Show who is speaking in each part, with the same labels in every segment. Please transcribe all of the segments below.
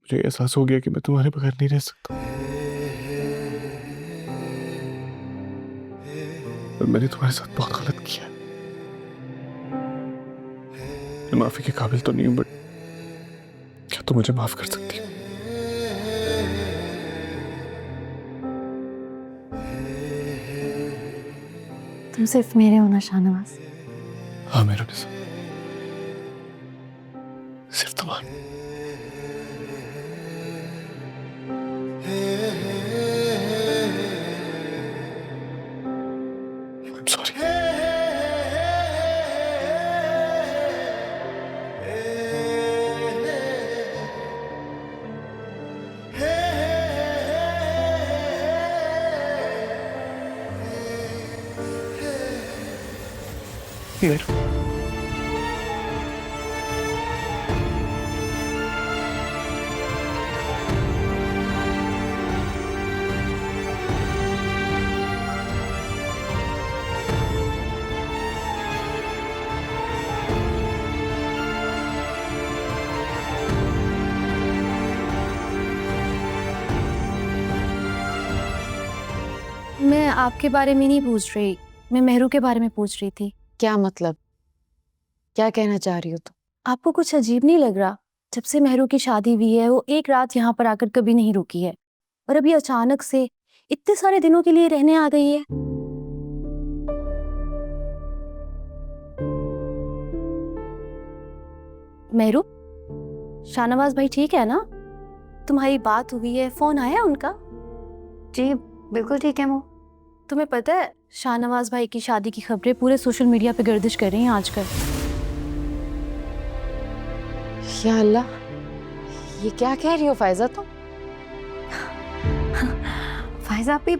Speaker 1: मुझे एहसास हो गया कि मैं तुम्हारे बगैर नहीं रह सकता और मैंने तुम्हारे साथ बहुत गलत किया। मैं माफी के काबिल तो नहीं हूं, बट क्या तुम मुझे माफ कर सकती हो?
Speaker 2: तुम सिर्फ मेरे हो ना शाहनवाज?
Speaker 1: हाँ मेरा निज़ाम, सिर्फ तुम्हारा। I'm sorry. Here.
Speaker 2: मैं आपके बारे में नहीं पूछ रही, मैं मेहरू के बारे में पूछ रही थी।
Speaker 3: क्या मतलब? क्या कहना चाह रही हो तुम?
Speaker 2: आपको कुछ अजीब नहीं लग रहा? जब से मेहरू की शादी हुई है वो एक रात यहाँ पर आकर कभी नहीं रुकी है और अभी अचानक से इतने सारे दिनों के लिए रहने आ गई है। मेहरू, शाहनवाज भाई ठीक है ना? तुम्हारी बात हुई है, फोन आया उनका?
Speaker 4: जी बिल्कुल ठीक है वो।
Speaker 2: तुम्हें पता है शाहनवाज भाई की शादी की खबरें पूरे सोशल मीडिया पे गर्दिश कर रही हैं आजकल।
Speaker 3: या अल्लाह, ये क्या कह रही हो फायजा तुम?
Speaker 4: फायजा आप भी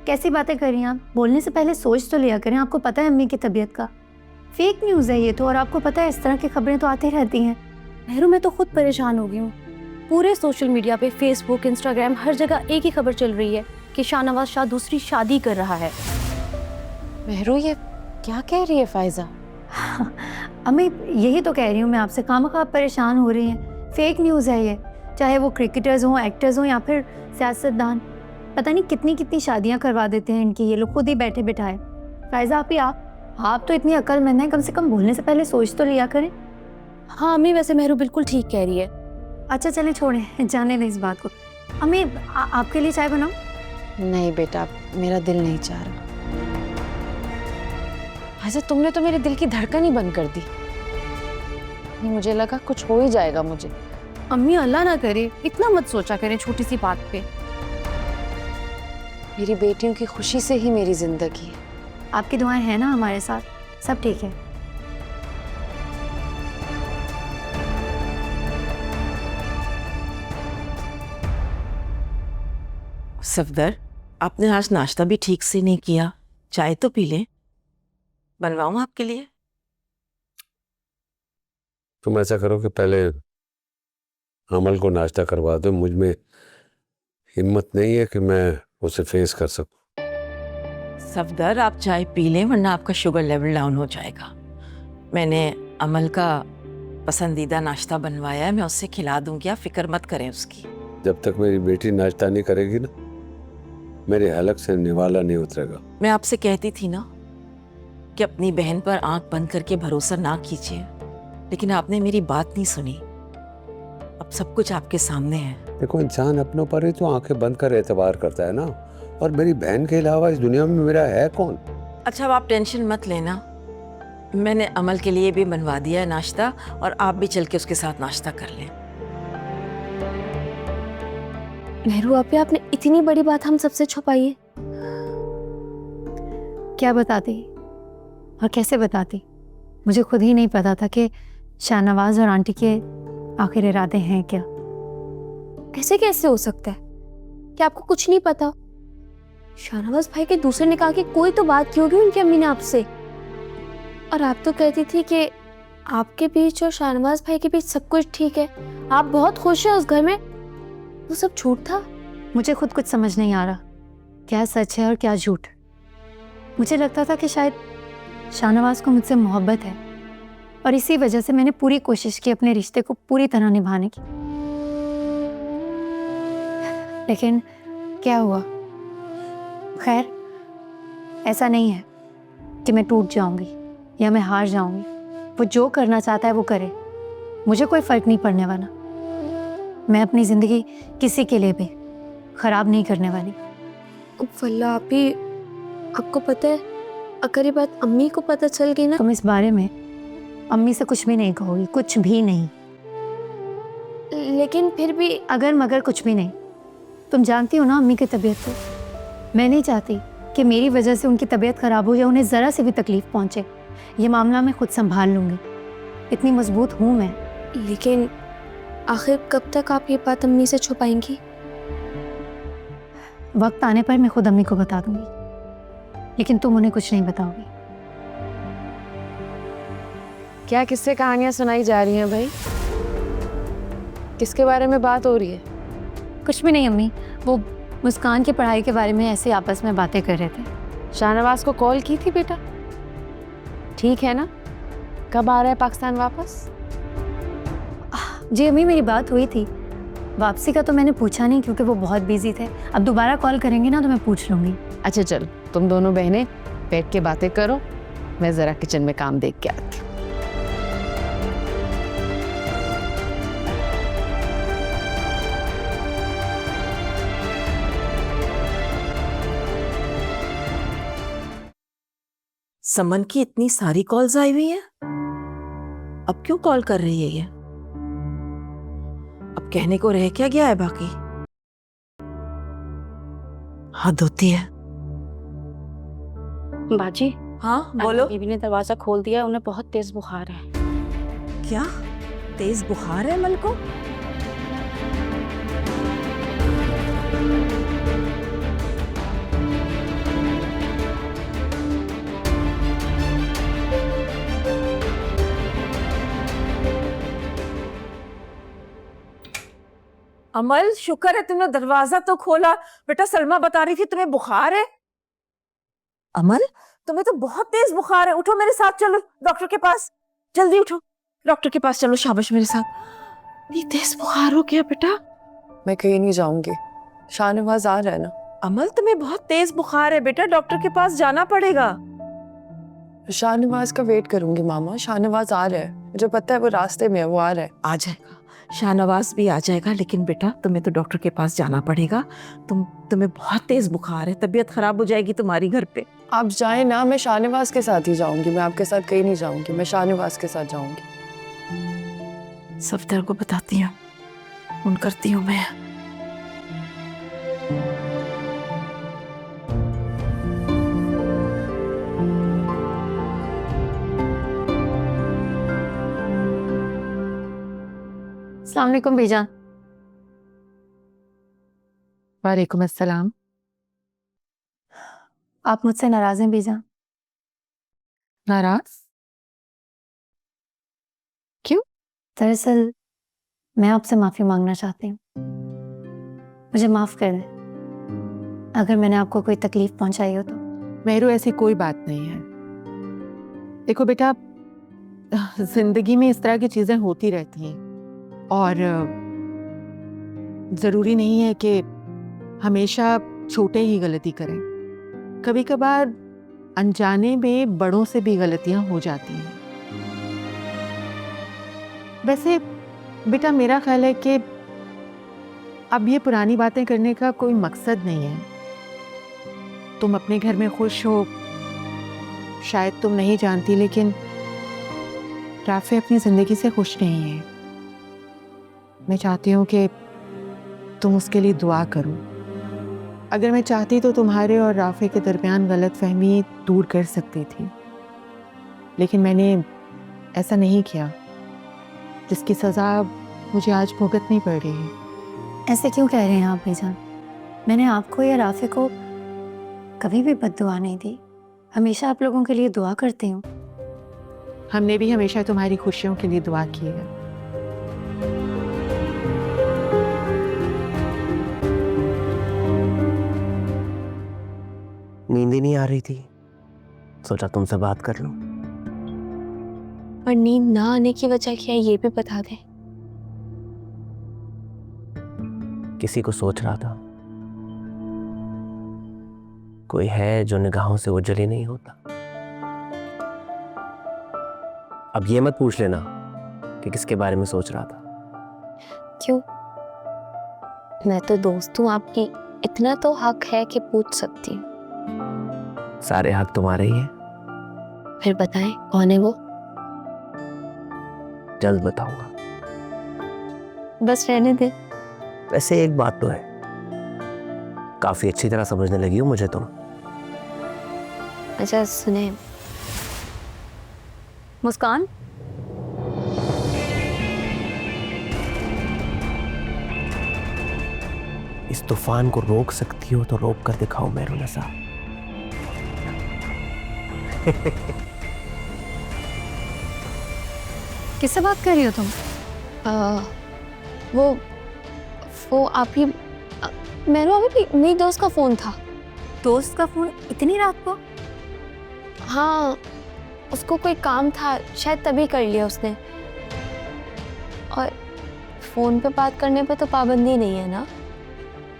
Speaker 4: कैसी बातें कर रही हैं आप? बोलने से पहले सोच तो लिया करें। आपको पता है अम्मी की तबीयत का। फेक न्यूज़ है ये तो, और आपको पता है इस तरह की खबरें तो आती रहती हैं।
Speaker 2: मेहरू, मैं तो खुद परेशान हो गई हूँ। पूरे सोशल मीडिया पे, फेसबुक, इंस्टाग्राम, हर जगह एक ही खबर चल रही है कि शाहनवाज शाह दूसरी शादी कर रहा है।
Speaker 3: मेहरू, ये क्या कह रही है फायजा?
Speaker 4: अम्मी यही तो कह रही हूँ मैं आपसे, खामखा आप परेशान हो रही हैं। फेक न्यूज़ है ये, चाहे वो क्रिकेटर्स हों, एक्टर्स हों या फिर सियासतदान। पता नहीं कितनी कितनी शादियाँ करवा देते हैं इनकी ये लोग खुद ही बैठे बिठाए। फायजा आप तो इतनी अक्लमंद हैं, कम से कम बोलने से पहले सोच तो लिया करें।
Speaker 2: हाँ अम्मी, वैसे मेहरू बिल्कुल ठीक कह रही है।
Speaker 4: अच्छा चलें छोड़ें, जाने दें इस बात को। अम्मी आपके लिए चाय बनाऊं?
Speaker 3: नहीं बेटा, मेरा दिल नहीं चाह रहा। फायजा, तुमने तो मेरे दिल की धड़कन ही बंद कर दी। नहीं, मुझे लगा कुछ हो ही जाएगा मुझे।
Speaker 2: अम्मी अल्लाह ना करे, इतना मत सोचा करें छोटी सी बात पे।
Speaker 3: मेरी बेटियों की खुशी से ही मेरी जिंदगी है।
Speaker 4: आपकी दुआएं हैं ना हमारे साथ, सब ठीक है।
Speaker 5: सफदर, आपने आज नाश्ता भी ठीक से नहीं किया। चाय तो पी लें, बनवाऊं आपके लिए?
Speaker 6: तुम ऐसा करो कि पहले अमल को नाश्ता करवा दो। मुझ में हिम्मत नहीं है कि मैं उसे फेस कर सकूं।
Speaker 5: सफदर, आप चाय पी लें वरना आपका शुगर लेवल डाउन हो जाएगा। मैंने अमल का पसंदीदा नाश्ता बनवाया है, मैं उससे खिला दूंगी, आप फिक्र मत करें उसकी।
Speaker 6: जब तक मेरी बेटी नाश्ता नहीं करेगी ना, मेरे हलक से निवाला नहीं उतरेगा।
Speaker 5: मैं आपसे कहती थी ना कि अपनी बहन पर आंख बंद करके भरोसा ना कीजिए, लेकिन आपने मेरी बात नहीं सुनी। अब सब कुछ आपके सामने है।
Speaker 6: देखो, इंसान अपनों पर ही तो आंखें बंद कर एतबार करता है ना, और मेरी बहन के अलावा इस दुनिया में मेरा है कौन?
Speaker 5: अच्छा, अब आप टेंशन मत लेना, मैंने अमल के लिए भी बनवा दिया है नाश्ता, और आप भी चल के उसके साथ नाश्ता कर लें।
Speaker 2: मेहरू, आपने इतनी बड़ी बात हम सबसे छुपाई है।
Speaker 4: क्या बताती और कैसे बताती? मुझे खुद ही नहीं पता था कि शाहनवाज और आंटी के आखिर इरादे हैं क्या।
Speaker 2: ऐसे कैसे हो सकता है कि आपको कुछ नहीं पता? शाहनवाज भाई के दूसरे निकाह की कोई तो बात की होगी उनकी अम्मी ने आपसे, और आप तो कहती थी कि आपके बीच और शाहनवाज भाई के बीच सब कुछ ठीक है, आप बहुत खुश हैं उस घर में। वो सब झूठ था?
Speaker 4: मुझे खुद कुछ समझ नहीं आ रहा, क्या सच है और क्या झूठ। मुझे लगता था कि शायद शाहनवाज को मुझसे मोहब्बत है, और इसी वजह से मैंने पूरी कोशिश की अपने रिश्ते को पूरी तरह निभाने की। लेकिन क्या हुआ? खैर, ऐसा नहीं है कि मैं टूट जाऊंगी या मैं हार जाऊंगी। वो जो करना चाहता है वो करे, मुझे कोई फर्क नहीं पड़ने वाला। मैं अपनी ज़िंदगी किसी के लिए भी ख़राब नहीं करने वाली।
Speaker 2: वल्ला आपी, आपको पता है अगर ये बात अम्मी को पता चल गई ना,
Speaker 4: तुम इस बारे में अम्मी से कुछ भी नहीं कहोगी, कुछ भी नहीं।
Speaker 2: लेकिन फिर भी
Speaker 4: अगर मगर कुछ भी नहीं। तुम जानती हो ना अम्मी की तबीयत को। मैं नहीं चाहती कि मेरी वजह से उनकी तबीयत ख़राब हो या उन्हें ज़रा से भी तकलीफ़ पहुँचे। ये मामला मैं खुद संभाल लूँगी, इतनी मजबूत हूँ मैं।
Speaker 2: लेकिन आखिर कब तक आप ये बात अम्मी से छुपाएंगी?
Speaker 4: वक्त आने पर मैं खुद अम्मी को बता दूँगी, लेकिन तुम उन्हें कुछ नहीं बताओगी।
Speaker 3: क्या किस्से कहानियां सुनाई जा रही हैं भाई? किसके बारे में बात हो रही है?
Speaker 4: कुछ भी नहीं अम्मी, वो मुस्कान की पढ़ाई के बारे में ऐसे आपस में बातें कर रहे थे।
Speaker 3: शाहनवाज को कॉल की थी बेटा? ठीक है ना? कब आ रहा है पाकिस्तान वापस?
Speaker 4: जी अम्मी, मेरी बात हुई थी। वापसी का तो मैंने पूछा नहीं क्योंकि वो बहुत बिजी थे। अब दोबारा कॉल करेंगे ना तो मैं पूछ लूँगी।
Speaker 3: अच्छा चल, तुम दोनों बहनें बैठ के बातें करो, मैं ज़रा किचन में काम देख के आती हूँ।
Speaker 5: समन की इतनी सारी कॉल्स आई हुई हैं, अब क्यों कॉल कर रही है ये? अब कहने को रह क्या गया है बाकी? हद होती है।
Speaker 7: बाजी,
Speaker 5: हाँ बोलो।
Speaker 7: बीबी ने दरवाजा खोल दिया, उन्हें बहुत तेज बुखार है।
Speaker 5: क्या तेज बुखार है अमल को? अमल, शुक्र है तुमने दरवाजा तो खोला। बेटा सलमा बता रही थी तुम्हें बुखार है। अमल, तुम्हें तो बहुत तेज बुखार है। उठो मेरे साथ, चलो डॉक्टर के पास, जल्दी उठो, डॉक्टर के पास चलो, शाबाश मेरे साथ। ये तेज बुखार हो गया बेटा?
Speaker 8: मैं कहीं नहीं जाऊंगी, शाहनवाज आ रहा है ना।
Speaker 5: अमल, तुम्हें बहुत तेज बुखार है बेटा, डॉक्टर के पास जाना पड़ेगा।
Speaker 8: शाहनवाज का वेट करूंगी मामा, शाहनवाज आ रहा है, मुझे पता है वो रास्ते में है, वो आ रहा है।
Speaker 5: आ जाएगा, शाहनवाज भी आ जाएगा, लेकिन बेटा तुम्हें तो डॉक्टर के पास जाना पड़ेगा। तुम्हें बहुत तेज बुखार है, तबीयत खराब हो जाएगी तुम्हारी घर पे।
Speaker 8: आप जाए ना, मैं शाहनवाज के साथ ही जाऊंगी, मैं आपके साथ कहीं नहीं जाऊंगी, मैं शाहनवाज के साथ जाऊंगी।
Speaker 5: सफदर को बताती हूँ, फोन करती हूँ मैं।
Speaker 4: अस्सलाम वालेकुम बीजान।
Speaker 3: वालेकुम अस्सलाम।
Speaker 4: आप मुझसे नाराज हैं बीजान?
Speaker 3: नाराज? क्यों?
Speaker 4: दरअसल मैं आपसे माफ़ी मांगना चाहती हूँ। मुझे माफ़ कर दें अगर मैंने आपको कोई तकलीफ पहुंचाई हो तो।
Speaker 3: मेरू, ऐसी कोई बात नहीं है। देखो बेटा, जिंदगी में इस तरह की चीजें होती रहती हैं और जरूरी नहीं है कि हमेशा छोटे ही गलती करें। कभी कभार अनजाने में बड़ों से भी गलतियां हो जाती हैं। वैसे बेटा, मेरा ख्याल है कि अब ये पुरानी बातें करने का कोई मकसद नहीं है। तुम अपने घर में खुश हो, शायद तुम नहीं जानती, लेकिन राफे अपनी जिंदगी से खुश नहीं है। मैं चाहती हूँ कि तुम उसके लिए दुआ करो। अगर मैं चाहती तो तुम्हारे और राफे के दरमियान गलतफहमी दूर कर सकती थी, लेकिन मैंने ऐसा नहीं किया, जिसकी सज़ा मुझे आज भुगतनी पड़ रही है।
Speaker 4: ऐसे क्यों कह रहे हैं आप बीजान? मैंने आपको या राफे को कभी भी बद्दुआ नहीं दी, हमेशा आप लोगों के लिए दुआ करती हूँ।
Speaker 3: हमने भी हमेशा तुम्हारी खुशियों के लिए दुआ की है।
Speaker 9: नींद ही नहीं आ रही थी, सोचा तुमसे बात कर लूं।
Speaker 2: और नींद ना आने की वजह क्या है ये भी बता दें।
Speaker 9: किसी को सोच रहा था, कोई है जो निगाहों से ओझल ही नहीं होता। अब ये मत पूछ लेना कि किसके बारे में सोच रहा था।
Speaker 2: क्यों? मैं तो दोस्त हूँ आपकी, इतना तो हक है कि पूछ सकती हूँ।
Speaker 9: सारे हक तुम्हारे ही हैं।
Speaker 2: फिर बताएं कौन है वो?
Speaker 9: जल्द बताऊंगा।
Speaker 2: बस रहने दे।
Speaker 9: वैसे एक बात तो है, काफी अच्छी तरह समझने लगी हो मुझे तुम।
Speaker 2: अच्छा सुने,
Speaker 4: मुस्कान,
Speaker 9: इस तूफान को रोक सकती हो तो रोक कर दिखाओ मेहरुनिसा।
Speaker 4: किससे बात कर रही हो तुम?
Speaker 2: वो आप ही मेरे अभी मेरी दोस्त का फोन था।
Speaker 4: दोस्त का फोन इतनी रात को?
Speaker 2: हाँ, उसको कोई काम था, शायद तभी कर लिया उसने। और फोन पे बात करने पे तो पाबंदी नहीं है ना,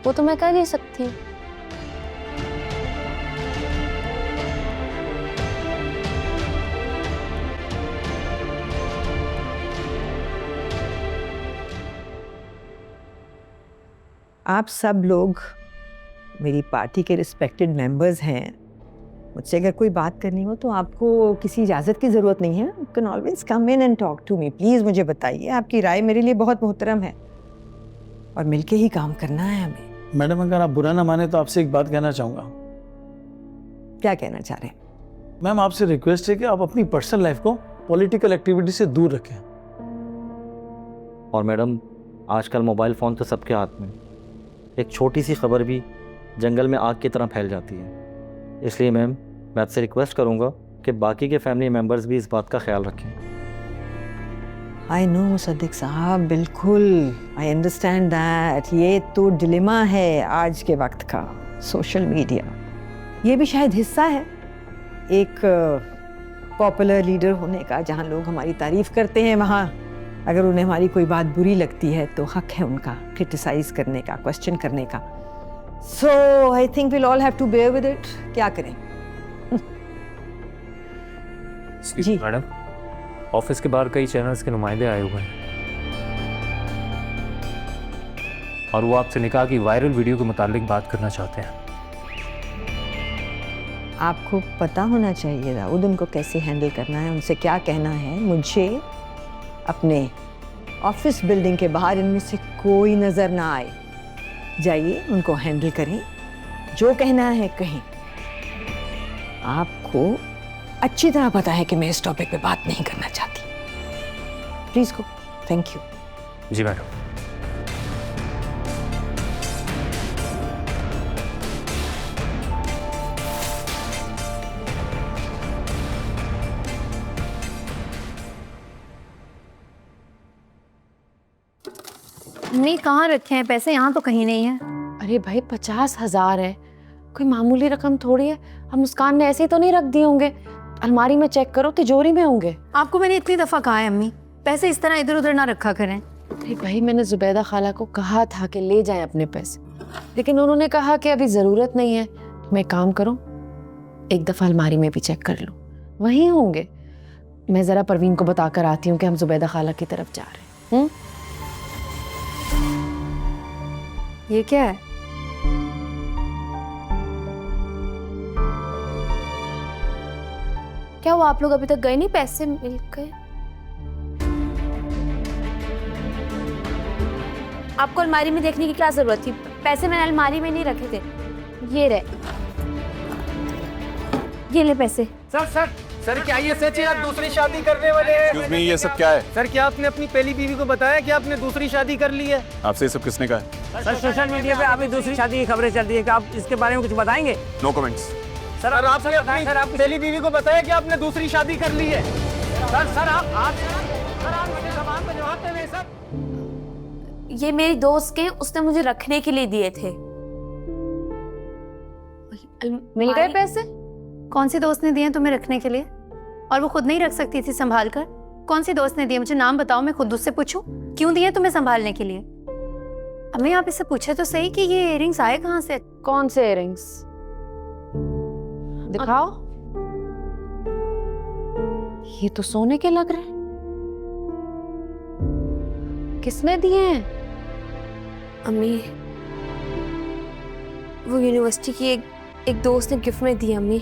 Speaker 2: वो तो मैं कर ही सकती हूँ।
Speaker 5: आप सब लोग मेरी पार्टी के रिस्पेक्टेड मेंबर्स हैं। मुझसे अगर कोई बात करनी हो तो आपको किसी इजाज़त की ज़रूरत नहीं है। You can always come in and talk to me. Please मुझे बताइए, आपकी राय मेरे लिए बहुत मोहतरम है और मिलके ही काम करना है हमें।
Speaker 10: मैडम, अगर आप बुरा ना माने तो आपसे एक बात कहना चाहूँगा।
Speaker 5: क्या कहना चाह रहे हैं?
Speaker 10: मैम, आपसे रिक्वेस्ट है कि आप अपनी पर्सनल लाइफ को पॉलिटिकल एक्टिविटी से दूर रखें।
Speaker 11: और मैडम, आजकल मोबाइल फ़ोन तो सबके हाथ में, एक छोटी सी खबर भी जंगल में आग की तरह फैल जाती है। इसलिए मैम, मैं आपसे रिक्वेस्ट करूंगा कि बाकी के फैमिली मेम्बर्स भी इस बात का ख्याल रखें।
Speaker 5: आई नो मुसद्दिक साहब, बिल्कुल आई अंडरस्टैंड दैट। ये तो डिलेमा है आज के वक्त का, सोशल मीडिया। ये भी शायद हिस्सा है एक पॉपुलर लीडर होने का। जहाँ लोग हमारी तारीफ़ करते हैं, वहाँ अगर उन्हें हमारी कोई बात बुरी लगती है तो हक है उनका क्रिटिसाइज करने का, क्वेश्चन करने का। So I think will all have to bear with it. क्या करें?
Speaker 12: जी मैडम, ऑफिस के बाहर कई चैनल्स के नुमाइंदे आए हुए हैं और वो आपसे निकाह की वायरल वीडियो के मुतालिक बात करना चाहते हैं।
Speaker 5: आपको पता होना चाहिए दाऊद उनको कैसे हैंडल करना है, उनसे क्या कहना है। मुझे अपने ऑफिस बिल्डिंग के बाहर इनमें से कोई नज़र ना आए। जाइए, उनको हैंडल करें, जो कहना है कहें। आपको अच्छी तरह पता है कि मैं इस टॉपिक पे बात नहीं करना चाहती। Please go. Thank you.
Speaker 12: जी मैडम।
Speaker 4: नहीं, कहाँ रखे हैं पैसे? यहाँ तो कहीं नहीं है।
Speaker 7: अरे भाई 50,000 है, कोई मामूली रकम थोड़ी है। हम मुस्कान ने ऐसे ही तो नहीं रख दिए होंगे। अलमारी में चेक करो, तिजोरी में होंगे।
Speaker 4: आपको मैंने इतनी दफ़ा कहा है अम्मी, पैसे इस तरह इधर उधर ना रखा करें।
Speaker 7: अरे भाई, मैंने जुबैदा खाला को कहा था कि ले जाएं अपने पैसे, लेकिन उन्होंने कहा कि अभी ज़रूरत नहीं है। मैं काम करूं, एक दफ़ा अलमारी में भी चेक कर लूं, वहीं होंगे। मैं ज़रा परवीन को बताकर आती हूँ कि हम जुबैदा खाला की तरफ जा रहे हैं।
Speaker 4: ये क्या है?
Speaker 2: क्या वो आप लोग अभी तक गए नहीं? पैसे मिल गए? आपको अलमारी में देखने की क्या जरूरत थी? पैसे मैंने अलमारी में नहीं रखे थे। ये रहे, ये ले पैसे।
Speaker 13: सर क्या ये सच है आप दूसरी शादी करने वाले हैं?
Speaker 1: एक्सक्यूज मी, ये सब क्या है?
Speaker 13: सर, क्या आपने अपनी पहली बीवी को बताया कि आपने दूसरी शादी कर ली है?
Speaker 1: आपसे ये सब किसने कहा है?
Speaker 9: सर, सोशल मीडिया पे अभी दूसरी शादी की खबरें चल रही है, क्या आप इसके बारे में कुछ बताएंगे?
Speaker 1: No comments.
Speaker 13: सर, आपने अपनी पहली बीवी को बताया कि आपने दूसरी शादी कर ली है? सर आप मुझे ज़बान पे जवाब दें। सब
Speaker 2: ये मेरी दोस्त के, उसने मुझे रखने के लिए दिए थे।
Speaker 4: मिल गए पैसे? कौन सी दोस्त ने दिए तुम्हें रखने के लिए? और वो खुद नहीं रख सकती थी संभाल कर? कौन सी दोस्त ने दिए? मुझे नाम बताओ, मैं खुद उससे पूछूं क्यों दिए तुम्हें संभालने के लिए। अम्मी, आप इससे पूछे तो सही कि ये इयररिंग्स आए कहाँ से?
Speaker 7: कौन से इयररिंग्स? दिखाओ। ये तो सोने के लग रहे हैं। किसने दिए हैं?
Speaker 2: अम्मी, वो यूनिवर्सिटी की एक दोस्त ने गिफ्ट में दी अम्मी।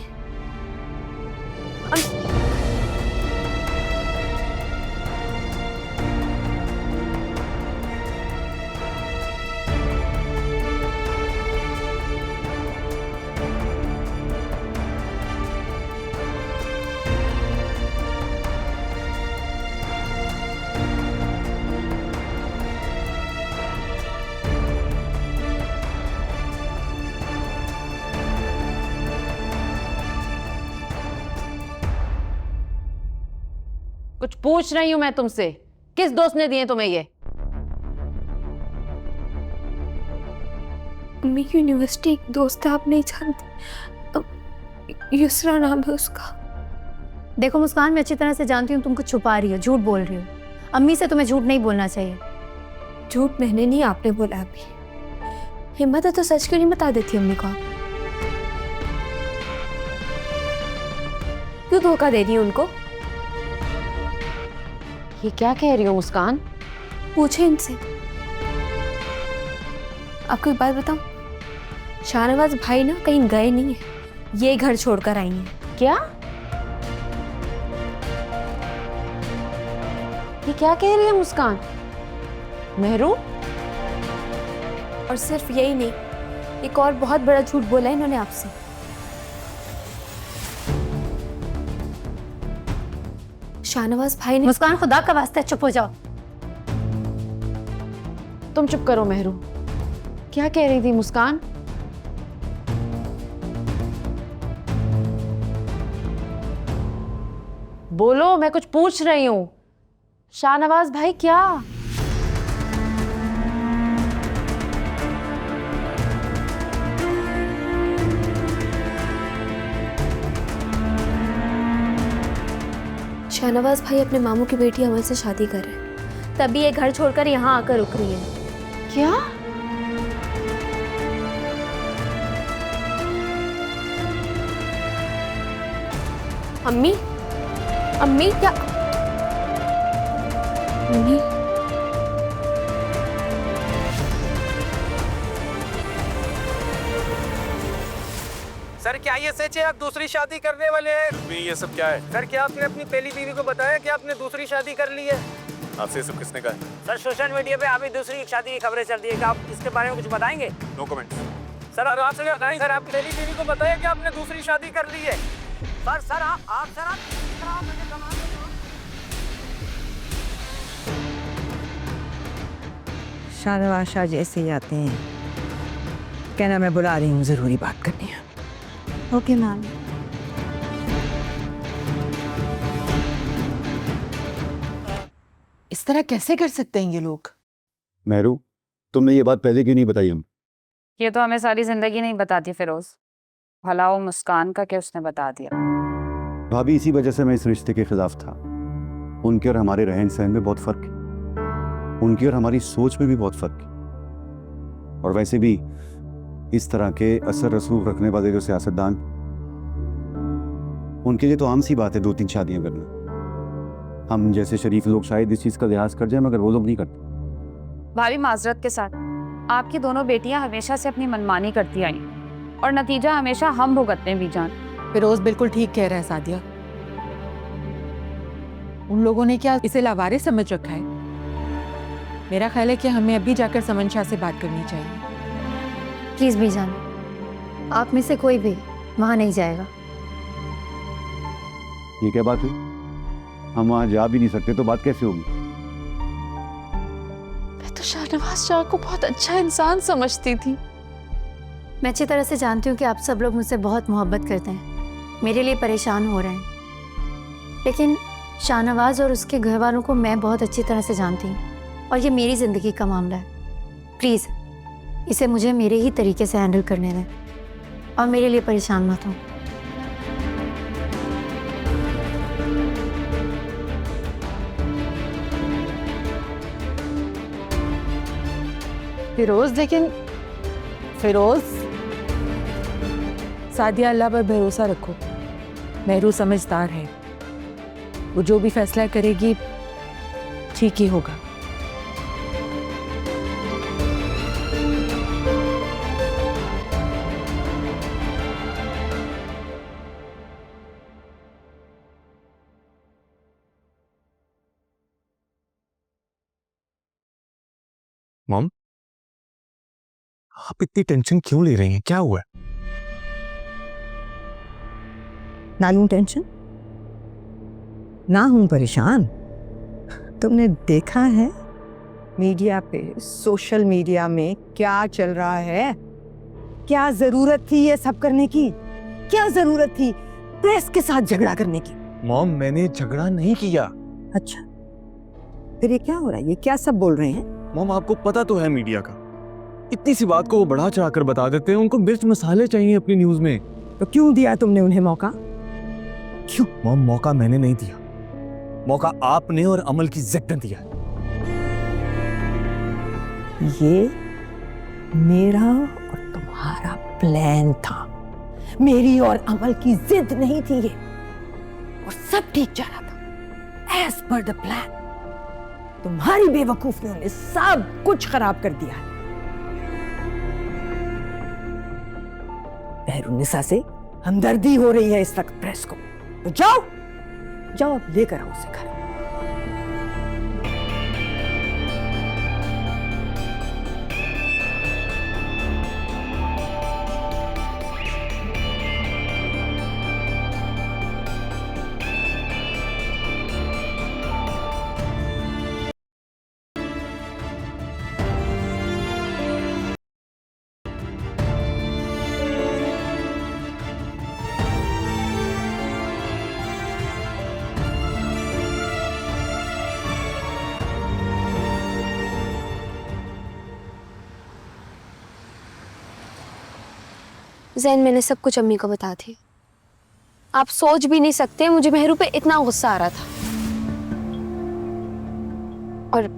Speaker 7: कुछ पूछ रही हूं मैं तुमसे, किस दोस्त ने दिए तुम्हें ये?
Speaker 2: अम्मी, यूनिवर्सिटी एक दोस्त है, आप नहीं जानती। युसरा नाम है उसका।
Speaker 4: देखो मुस्कान, मैं अच्छी तरह से जानती हूँ तुम कुछ छुपा रही हो, झूठ बोल रही हो। अम्मी से तुम्हें झूठ नहीं बोलना चाहिए।
Speaker 2: झूठ मैंने नहीं, आपने बोला अभी। हिम्मत है तो सच क्यों नहीं बता देती अम्मी को? क्यों धोखा दे रही है उनको?
Speaker 7: ये क्या कह रही हो मुस्कान?
Speaker 2: पूछे इनसे। आपको एक बात बताऊं, शाहनवाज भाई ना कहीं गए नहीं है, ये घर छोड़कर आई हैं।
Speaker 7: क्या? ये क्या कह रही है मुस्कान? मेहरू?
Speaker 2: और सिर्फ यही नहीं, एक और बहुत बड़ा झूठ बोला है इन्होंने आपसे। शाहनवाज भाई ने।
Speaker 4: मुस्कान, खुदा का वास्ता चुप हो जाओ।
Speaker 7: तुम चुप करो मेहरू। क्या कह रही थी मुस्कान? बोलो, मैं कुछ पूछ रही हूं। शाहनवाज भाई क्या?
Speaker 2: शाहनवाज भाई अपने मामू की बेटी अमल से शादी कर रहे हैं, तभी ये घर छोड़कर यहाँ आकर रुक रही है।
Speaker 7: क्या?
Speaker 2: अम्मी, अम्मी क्या? अम्मी,
Speaker 13: सर क्या ये सच है आप दूसरी शादी करने वाले हैं?
Speaker 1: ये सब क्या है?
Speaker 13: सर क्या आपने अपनी पहली बीवी को बताया कि आपने दूसरी शादी कर ली है?
Speaker 1: आपसे ये सब किसने कहा?
Speaker 13: सर सोशल मीडिया पे अभी दूसरी शादी की खबरें चल रही है, क्या आप इसके बारे में कुछ बताएंगे?
Speaker 1: No comment.
Speaker 13: सर आराम से बताएं। सर आपकी पहली बीवी को बताया कि आपने दूसरी शादी कर ली है? सर आप
Speaker 5: शाहनवाज शाह जैसे ही आते हैं, कहना मैं बुला रही हूँ, जरूरी बात करनी है।
Speaker 4: Okay ma'am.
Speaker 3: इस तरह कैसे कर सकते हैं ये लोग?
Speaker 14: मेहरू, तुमने ये बात पहले क्यों नहीं बताई हम?
Speaker 15: ये तो हमें सारी जिंदगी नहीं बताती फिरोज। भला वो मुस्कान का क्या उसने बता दिया?
Speaker 14: भाभी, इसी वजह से मैं इस रिश्ते के खिलाफ था। उनके और हमारे रहन सहन में बहुत फर्क है, उनकी और हमारी सोच में भी बहुत फर्क है। और वैसे भी इस तरह के असर रसूख रखने वाले जो सियासतदान, उनके लिए तो आम सी बात है 2-3 शादियां करना। हम जैसे शरीफ लोग शायद इस चीज का लिहाज कर जाए, मगर वो लोग नहीं करते।
Speaker 15: भाभी माजरत के साथ, आपकी दोनों बेटियां हमेशा से अपनी मनमानी करती आई और नतीजा हमेशा हम भुगतते हैं बीजान।
Speaker 3: फिरोज बिल्कुल ठीक कह रहा है सादिया। उन लोगों ने क्या इसे लावारिस समझ रखा है? मेरा ख्याल है कि हमें अभी जाकर समन शाह से बात करनी चाहिए।
Speaker 4: प्लीज बीजान, आप में से कोई भी वहां नहीं जाएगा।
Speaker 14: ये क्या बात हुई? हम वहां जा भी नहीं सकते तो बात कैसे होगी?
Speaker 7: मैं तो शाहनवाज शाह को बहुत अच्छा इंसान समझती थी।
Speaker 4: मैं अच्छी तरह से जानती हूँ कि आप सब लोग मुझसे बहुत मोहब्बत करते हैं, मेरे लिए परेशान हो रहे हैं, लेकिन शाहनवाज और उसके घर वालों को मैं बहुत अच्छी तरह से जानती हूँ और ये मेरी ज़िंदगी का मामला है। प्लीज़ इसे मुझे मेरे ही तरीके से हैंडल करने दें और मेरे लिए परेशान मत हो।
Speaker 3: फिरोज, लेकिन फिरोज,
Speaker 5: सादिया, अल्लाह पर भरोसा रखो। मेहरू समझदार है, वो जो भी फैसला करेगी ठीक ही होगा।
Speaker 1: मॉम, आप इतनी टेंशन क्यों ले रही हैं? क्या हुआ है?
Speaker 16: ना लूं टेंशन, ना हूं परेशान। तुमने देखा है मीडिया पे, सोशल मीडिया में क्या चल रहा है? क्या जरूरत थी ये सब करने की? क्या जरूरत थी प्रेस के साथ झगड़ा करने की?
Speaker 1: मॉम, मैंने झगड़ा नहीं किया।
Speaker 16: अच्छा, फिर ये क्या हो रहा है? ये क्या सब बोल रहे हैं?
Speaker 1: मॉम, आपको पता तो है मीडिया का, इतनी सी बात को वो बढ़ा चढ़ा कर बता देते हैं। उनको मिर्च मसाले चाहिए अपनी न्यूज में।
Speaker 16: तो क्यों दिया तुमने उन्हें मौका?
Speaker 1: क्यों? मॉम, मौका मैंने नहीं दिया, मौका आपने और अमल की जिद ने दिया।
Speaker 16: ये मेरा और तुम्हारा प्लान था, मेरी और अमल की जिद नहीं थी ये, और सब ठीक जा रहा था एज पर द प्लान। तुम्हारी बेवकूफियों ने सब कुछ खराब कर दिया है। मेहरुन्निसा से हमदर्दी हो रही है इस वक्त प्रेस को, तो जाओ जाओ अब लेकर आओ उसे घर।
Speaker 2: जैन, मैंने सब कुछ अम्मी को बता दी। आप सोच भी नहीं सकते मुझे मेहरू पे इतना गुस्सा आ रहा था, और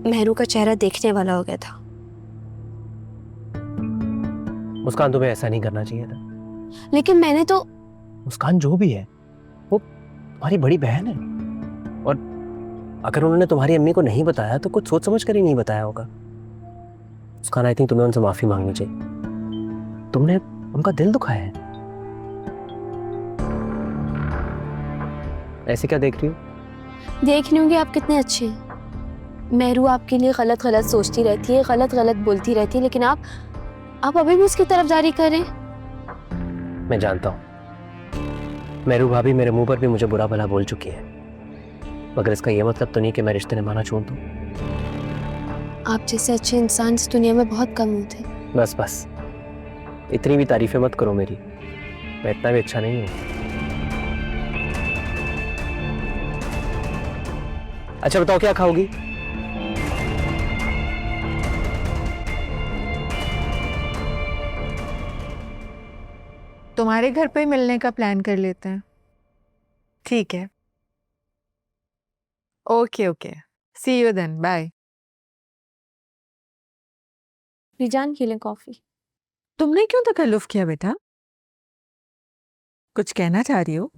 Speaker 2: मेहरू का चेहरा देखने वाला हो गया था।
Speaker 9: मुस्कान, तुम्हें ऐसा नहीं करना चाहिए था।
Speaker 2: लेकिन मैंने तो...
Speaker 9: मुस्कान जो भी है वो तुम्हारी बड़ी बहन है, और अगर उन्होंने तुम्हारी अम्मी को नहीं बताया तो कुछ सोच समझ कर ही नहीं बताया होगा। मुस्कान, आई थिंक तुम्हें उनसे माफी मांगनी चाहिए। तुमने उनका दिल दुखाया है। ऐसे क्या देख रही हो?
Speaker 2: देख रही हूँ कि आप कितने अच्छे हैं। मेहरू आपके लिए गलत गलत सोचती रहती है, गलत गलत बोलती रहती है, लेकिन आप अभी भी उसकी तरफदारी कर रहे हैं।
Speaker 9: मैं जानता हूँ मेहरू भाभी मेरे मुंह पर भी मुझे बुरा भला बोल चुकी है, मगर इसका यह मतलब तो नहीं कि मैं रिश्ते निभाना छोड़ दूँ।
Speaker 2: आप जैसे अच्छे इंसान इस दुनिया में बहुत कम होते।
Speaker 9: बस बस, इतनी भी तारीफें मत करो मेरी, मैं इतना भी अच्छा नहीं हूँ। अच्छा बताओ, क्या खाओगी?
Speaker 3: तुम्हारे घर पे मिलने का प्लान कर लेते हैं। ठीक है, okay okay, see you then, bye.
Speaker 2: Rizan के लिए कॉफी।
Speaker 3: तुमने क्यों तकल्लुफ किया बेटा? कुछ कहना चाह रही हो?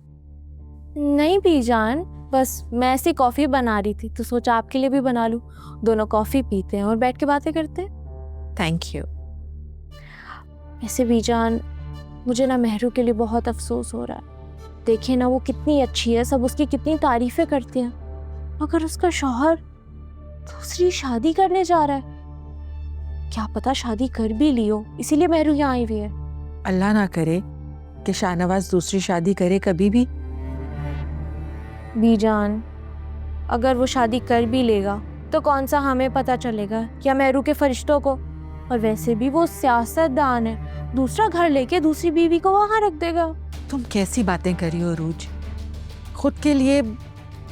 Speaker 2: नहीं बीजान, बस मैं ऐसी कॉफी बना रही थी तो सोचा आपके लिए भी बना लूं। दोनों कॉफी पीते हैं और बैठ के बातें करते हैं।
Speaker 3: Thank you.
Speaker 2: ऐसे बीजान, मुझे ना मेहरू के लिए बहुत अफसोस हो रहा है। देखिए ना, वो कितनी अच्छी है, सब उसकी कितनी तारीफें करते हैं, मगर उसका शौहर दूसरी शादी करने जा रहा है। क्या पता शादी कर भी ली हो, इसीलिए मेहरू यहाँ आई हुई है।
Speaker 3: अल्लाह ना करे कि शाहनवाज दूसरी शादी करे कभी भी।
Speaker 2: बीजान, अगर वो शादी कर भी लेगा तो कौन सा हमें पता चलेगा क्या मेहरू के फरिश्तों को? और वैसे भी वो सियासतदान है, दूसरा घर लेके दूसरी बीवी को वहां रख देगा।
Speaker 3: तुम कैसी बातें कर रही हो रूज? खुद के लिए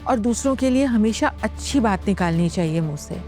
Speaker 3: और दूसरों के लिए हमेशा अच्छी बात निकालनी चाहिए मुंह से।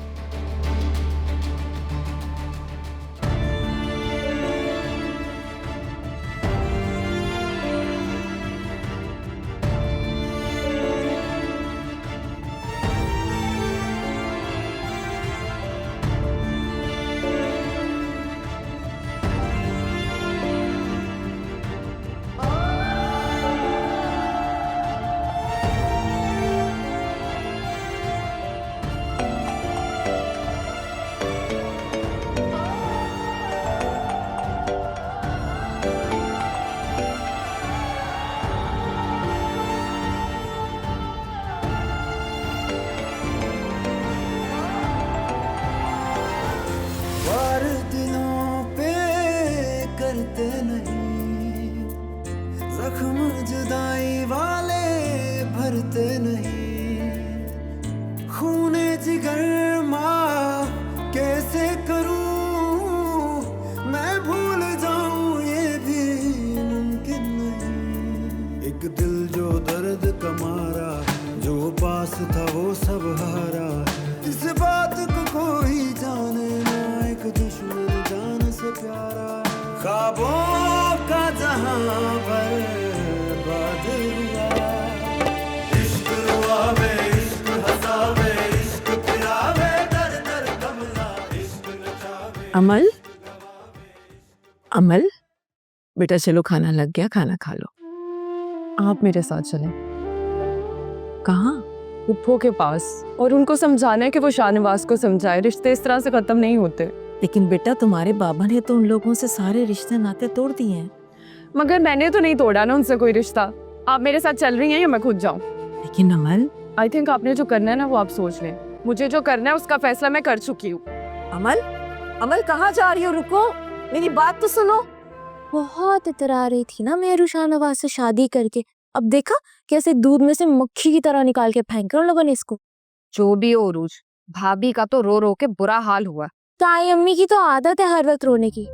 Speaker 13: बर्बाद हुआ। इश्क रुआवे, इश्क हंसावे, इश्क फिरावे, दर दर कमला, इश्क नचावे।
Speaker 3: अमल, अमल बेटा चलो खाना लग गया, खाना खा लो।
Speaker 8: आप मेरे साथ चलें
Speaker 3: कहाँ?
Speaker 8: पुप्पो के पास, और उनको समझाना है कि वो शाहनवाज को समझाए, रिश्ते इस तरह से खत्म नहीं होते।
Speaker 3: लेकिन बेटा तुम्हारे बाबा ने तो उन लोगों से सारे रिश्ते नाते तोड़ दिए हैं।
Speaker 8: मगर मैंने तो नहीं तोड़ा ना उनसे कोई रिश्ता। आप मेरे साथ चल रही हैं या मैं खुद जाऊं?
Speaker 3: लेकिन अमल,
Speaker 8: आई थिंक आपने जो करना है ना वो आप सोच लें। मुझे जो करना है उसका फैसला मैं कर चुकी हूँ।
Speaker 5: अमल, अमल कहाँ जा रही हो? रुको, मेरी बात तो सुनो।
Speaker 2: बहुत इतरा रही थी ना मेहरू शाहनवाज से शादी करके, अब देखा कैसे दूध में से मक्खी की तरह निकाल के फेंक रहे उन लोगों ने इसको।
Speaker 15: जो भी हो उरूज, भाभी का तो रो रो के बुरा हाल हुआ।
Speaker 2: ताई अम्मी की तो आदत है हर वक्त रोने की।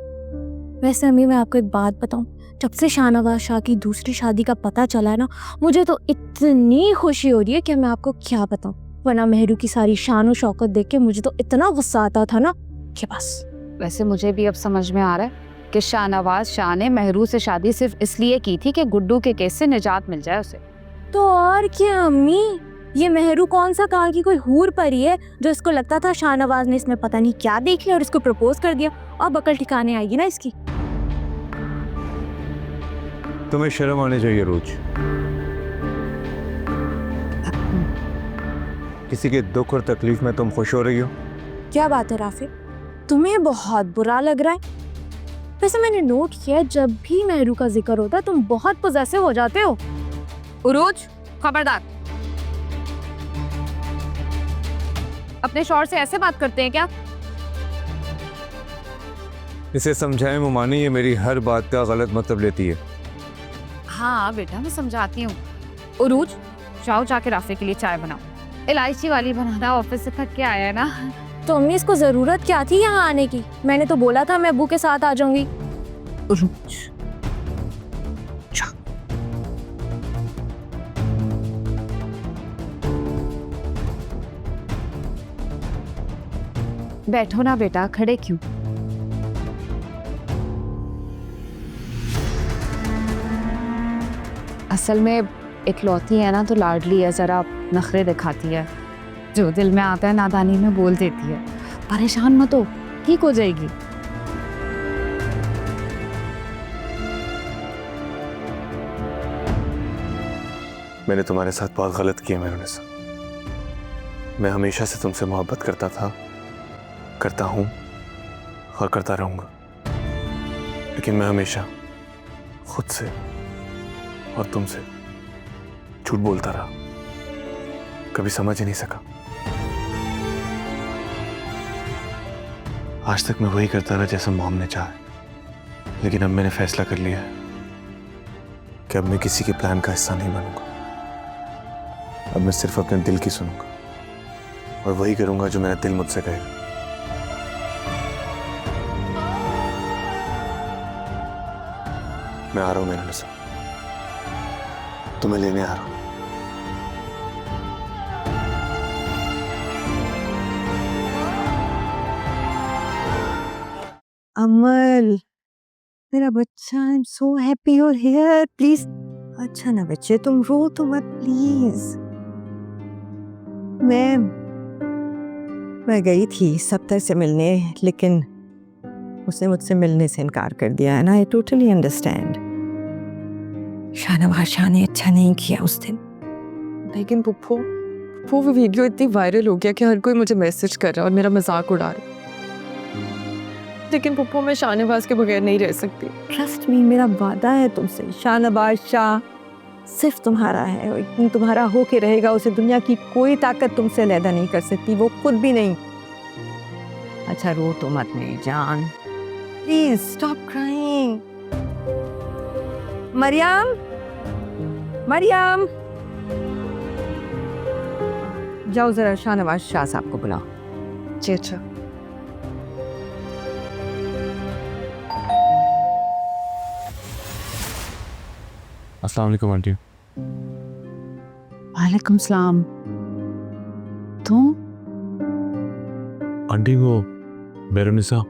Speaker 2: वैसे अम्मी मैं आपको एक बात बताऊं, जब से शाहनवाज शाह की दूसरी शादी का पता चला है ना, मुझे तो इतनी खुशी हो रही है कि मैं आपको क्या बताऊं। वरना मेहरू की सारी शान और शौकत देख के मुझे तो इतना गुस्सा आता था ना कि बस।
Speaker 15: वैसे मुझे भी अब समझ में आ रहा है कि शाहनवाज शाह ने मेहरू से शादी सिर्फ इसलिए की थी कि गुड्डू के केस से निजात मिल जाए उसे।
Speaker 2: तो और क्या अम्मी, ये मेहरू कौन सा कहाँ की कोई हूर परी है जो इसको लगता था शाहनवाज ने इसमें पता नहीं क्या देख लिया और इसको प्रपोज कर दिया। अब अकल ठिकाने आएगी ना इसकी।
Speaker 1: तुम्हें शर्म आनी चाहिए रोज। किसी के दुख और तकलीफ में तुम खुश हो रही हो?
Speaker 2: क्या बात है राफी, तुम्हें बहुत बुरा लग रहा है? वैसे मैंने नोट किया जब भी मेहरू का जिक्र होता है तुम बहुत पॉसेसिव हो जाते हो।
Speaker 15: उरूज, खबरदार, अपने शौहर से ऐसे बात करते हैं क्या?
Speaker 1: इसे समझाएं मुमानी, ये मेरी हर बात का गलत मतलब लेती है।
Speaker 15: हाँ बेटा मैं समझाती हूँ। उरूज, जाओ जाके राफे के लिए चाय बनाओ। इलायची वाली बनाना, ऑफिस से थक के आया है ना।
Speaker 2: तो अम्मी इसको जरूरत क्या थी यहाँ आने की? मैंने तो बोला था मैं अब्बू के साथ आ जाऊंगी।
Speaker 15: बैठो ना बेटा, खड़े क्यों? असल में इकलौती है ना तो लाडली है, जरा नखरे दिखाती है, जो दिल में आता है नादानी में बोल देती है। परेशान मत हो, ठीक हो जाएगी।
Speaker 1: मैंने तुम्हारे साथ बहुत गलत किया मेरुनिसा। मैं हमेशा से तुमसे मोहब्बत करता था, करता हूं और करता रहूंगा। लेकिन मैं हमेशा खुद से और तुमसे झूठ बोलता रहा, कभी समझ ही नहीं सका। आज तक मैं वही करता रहा जैसा मॉम ने चाहा। लेकिन अब मैंने फैसला कर लिया है कि अब मैं किसी के प्लान का हिस्सा नहीं बनूंगा। अब मैं सिर्फ अपने दिल की सुनूंगा और वही करूंगा जो मेरा दिल मुझसे कहेगा। मैं आ रहा हूं मेरुनिसा, तुम्हें लेने आ रहा हूं।
Speaker 16: अमल मेरा बच्चा, I am so happy you are here. Please अच्छा ना बच्चे, तुम रो तो मत प्लीज। मैं गई थी सप्तर से मिलने, लेकिन उसने मुझसे मिलने से इनकार कर दिया है ना। I totally understand. Shahnawaz Shah ने अच्छा नहीं किया उस दिन।
Speaker 8: लेकिन पुप्पो, वो वीडियो इतनी वायरल हो गया कि हर कोई मुझे मैसेज कर रहा है और मेरा मजाक उड़ा रहा है। लेकिन पुप्पो मैं शाहनवाज के बगैर नहीं रह सकती।
Speaker 16: ट्रस्ट मी, मेरा वादा है तुमसे, शाहनवाज शाह सिर्फ तुम्हारा है और एकदम तुम्हारा हो के रहेगा। उसे दुनिया की कोई ताकत तुमसे अलहदा नहीं कर सकती, वो खुद भी नहीं। अच्छा रो तो मत मेरी जान, please stop crying. Maryam, Maryam जाओ जरा शाहनवाज शाह साहब को बुलाओ।
Speaker 8: जी अच्छा।
Speaker 1: अस्सलाम वालेकुम आंटी।
Speaker 15: वालेकुम सलाम। तुम?
Speaker 1: आंटी वो मेरुनिसा।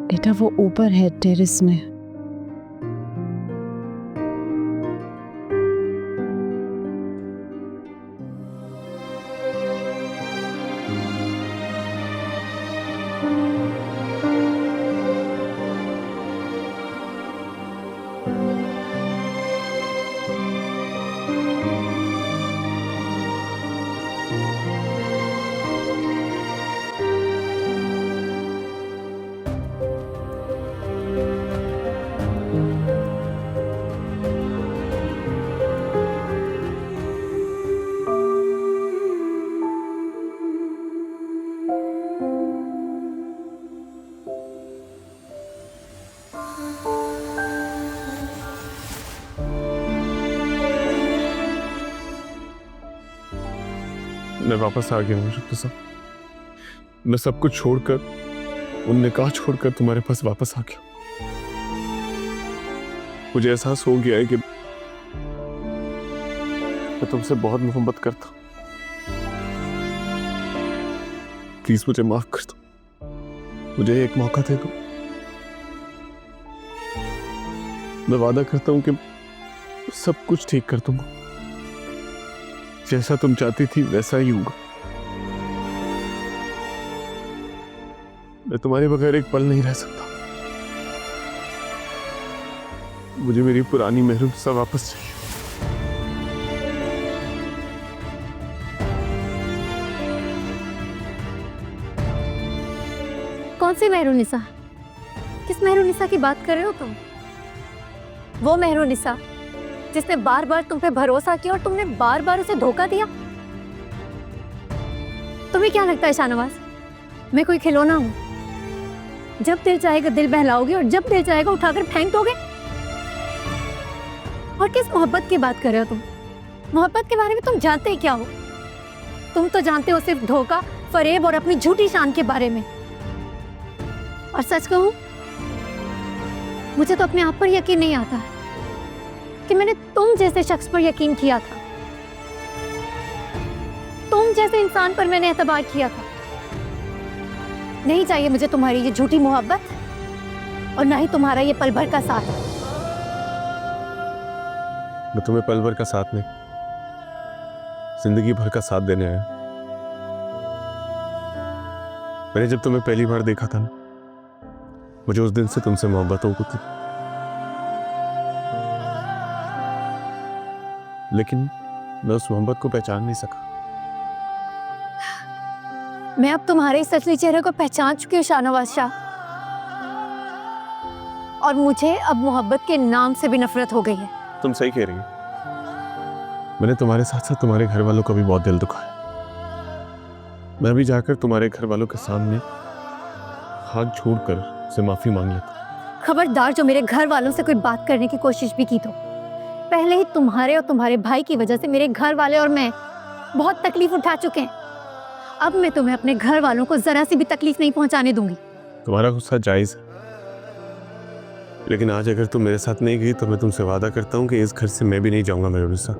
Speaker 15: बेटा वो ऊपर है टेरेस में।
Speaker 1: मैं वापस आ गया हूँ रुतु साहब। मैं सब कुछ छोड़कर, उन निकाह छोड़कर तुम्हारे पास वापस आ गया। मुझे एहसास हो गया है कि मैं तुमसे बहुत मोहब्बत करता हूं। प्लीज मुझे माफ कर दो, मुझे एक मौका दे दो। मैं वादा करता हूं कि सब कुछ ठीक कर दूंगा। जैसा तुम चाहती थी वैसा ही होगा। मैं तुम्हारे बगैर एक पल नहीं रह सकता। मुझे मेरी पुरानी महरूनिसा वापस चाहिए।
Speaker 4: कौन सी महरूनिसा? किस महरूनिसा की बात कर रहे हो तुम? वो महरूनिसा जिसने बार बार तुम पे भरोसा किया और तुमने बार बार उसे धोखा दिया। तुम्हें क्या लगता है शाहनवाज, मैं कोई खिलौना हूं? जब दिल चाहेगा दिल बहलाओगे और जब दिल चाहेगा उठाकर फेंक दोगे। और किस मोहब्बत की बात कर रहे हो तुम? मोहब्बत के बारे में तुम जानते ही क्या हो? तुम तो जानते हो सिर्फ धोखा, फरेब और अपनी झूठी शान के बारे में। और सच कहूं, मुझे तो अपने आप पर यकीन नहीं आता कि मैंने तुम जैसे शख्स पर यकीन किया था। तुम जैसे इंसान पर मैंने एतबार किया था। नहीं चाहिए मुझे तुम्हारी ये झूठी मोहब्बत और ना ही तुम्हारा ये पल भर का साथ।
Speaker 1: मैं तुम्हें पल भर का साथ नहीं, जिंदगी भर का साथ देने आया। मैंने जब तुम्हें पहली बार देखा था ना, मुझे उस दिन से तुमसे मोहब्बत हो गई थी। लेकिन मैं उस मोहब्बत को पहचान नहीं सका।
Speaker 4: मैं अब तुम्हारे इस असली चेहरे को पहचान चुकी हूँ शाहनवाज शाह। और मुझे अब मोहब्बत के नाम से भी नफरत हो गई है।
Speaker 1: तुम सही कह रही हो। मैंने तुम्हारे साथ साथ तुम्हारे घर वालों का भी बहुत दिल दुखाया। मैं भी जाकर तुम्हारे घर वालों के सामने हाथ छोड़कर से माफी मांग लेता।
Speaker 4: खबरदार जो मेरे घर वालों से कोई बात करने की कोशिश भी की तो पहले ही तुम्हारे और तुम्हारे भाई की वजह से मेरे घर वाले और मैं बहुत तकलीफ उठा चुके हैं। अब मैं तुम्हें अपने घर वालों को जरा सी भी तकलीफ नहीं पहुंचाने दूंगी।
Speaker 1: तुम्हारा गुस्सा जायज है, लेकिन आज अगर तुम मेरे साथ नहीं गई तो मैं तुमसे वादा करता हूँ कि इस घर से मैं भी नहीं जाऊंगा महरूनिसा।